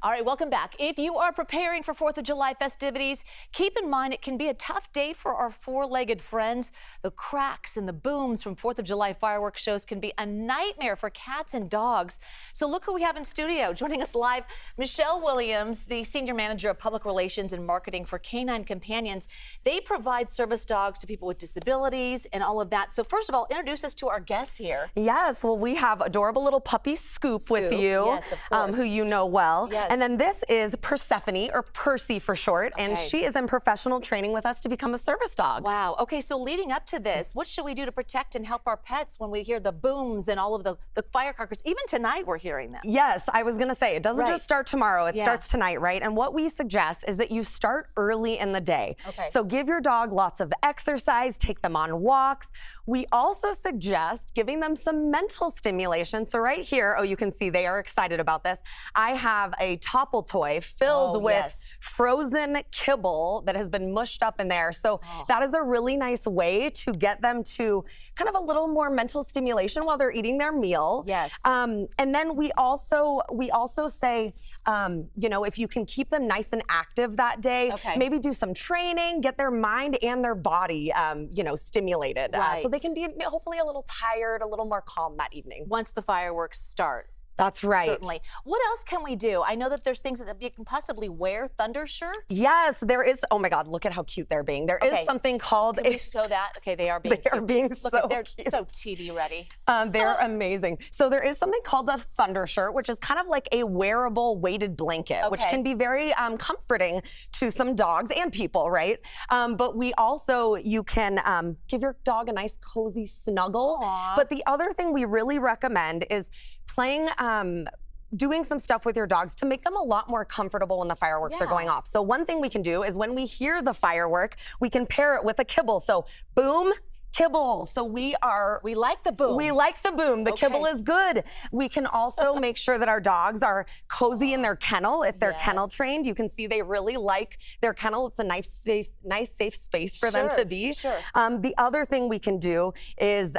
All right, welcome back. If you are preparing for 4th of July festivities, keep in mind it can be a tough day for our four-legged friends. The cracks and the booms from 4th of July fireworks shows can be a nightmare for cats and dogs. So look who we have in studio. Joining us live, Michelle Williams, the Senior Manager of Public Relations and Marketing for Canine Companions. They provide service dogs to people with disabilities and all of that. So first of all, introduce us to our guests here. Yes, well, we have adorable little puppy Scoop with you, yes, of course. who you know well. Yes. And then this is Persephone, or Percy for short, and she is in professional training with us to become a service dog. Wow. Okay, so leading up to this, what should we do to protect and help our pets when we hear the booms and all of the firecrackers? Even tonight we're hearing them. Yes, I was going to say, it doesn't just start tomorrow, it starts tonight, right? And what we suggest is that you start early in the day. Okay. So give your dog lots of exercise, take them on walks. We also suggest giving them some mental stimulation. So right here, you can see they are excited about this. I have a Topple toy filled with frozen kibble that has been mushed up in there. So that is a really nice way to get them to kind of a little more mental stimulation while they're eating their meal. Yes. And then we also say, you know, if you can keep them nice and active that day, maybe do some training, get their mind and their body, you know, stimulated. So they can be hopefully a little tired, a little more calm that evening. Once the fireworks start. That's right. Certainly. What else can we do? I know that there's things that you can possibly wear, thunder shirts. Yes, there is. Oh my God, look at how cute they're being. There is something called. Can we show that? Okay, they are being They are being look so they're cute. so TV ready. They're amazing. So there is something called a thunder shirt, which is kind of like a wearable weighted blanket, which can be very comforting to some dogs and people, right? But we also, you can give your dog a nice cozy snuggle. But the other thing we really recommend is playing doing some stuff with your dogs to make them a lot more comfortable when the fireworks are going off. So one thing we can do is when we hear the firework, we can pair it with a kibble. So boom, kibble. So we like the boom. We like the boom. The kibble is good. We can also make sure that our dogs are cozy in their kennel. If they're kennel trained, you can see they really like their kennel. It's a nice, safe space for them to be. The other thing we can do is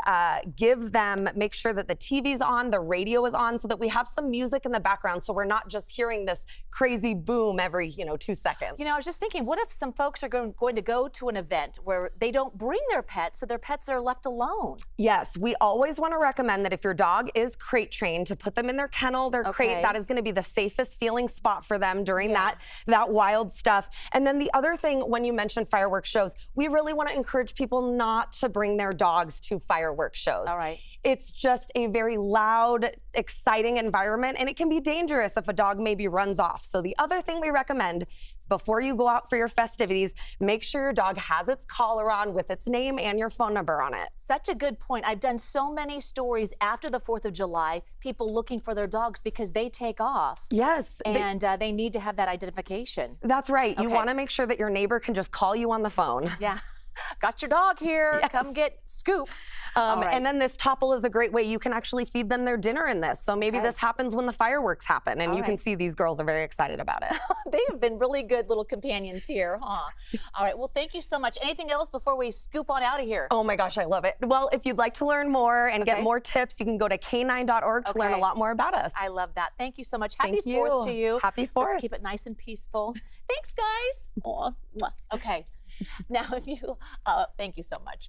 make sure that the TV's on, the radio is on, so that we have some music in the background, so we're not just hearing this crazy boom every 2 seconds. You know, I was just thinking, what if some folks are going to go to an event where they don't bring their pets, so their pets are left alone? Yes, we always want to recommend that if your dog is crate trained, to put them in their kennel, their crate. That is going to be the safest feeling spot for them during that wild stuff. And then the other thing, when you mentioned fireworks shows, we really want to encourage people not to bring their dogs to fireworks shows. All right. It's just a very loud, exciting environment, and it can be dangerous if a dog maybe runs off. So the other thing we recommend is before you go out for your festivities, make sure your dog has its collar on with its name and your phone number on it. Such a good point. I've done so many stories after the 4th of July, people looking for their dogs because they take off. Yes. And they need to have that identification. That's right. You want to make sure that your neighbor can just call you on the phone. Yeah. Got your dog here. Come get Scoop. And then this Topple is a great way. You can actually feed them their dinner in this. So maybe this happens when the fireworks happen, and you can see these girls are very excited about it. They have been really good little companions here, huh? All right. Well, thank you so much. Anything else before we scoop on out of here? Oh my gosh, I love it. Well, if you'd like to learn more and get more tips, you can go to canine.org to learn a lot more about us. I love that. Thank you so much. Happy 4th to you. Happy 4th. Let's keep it nice and peaceful. Thanks, guys. Okay. Now, if you, thank you so much.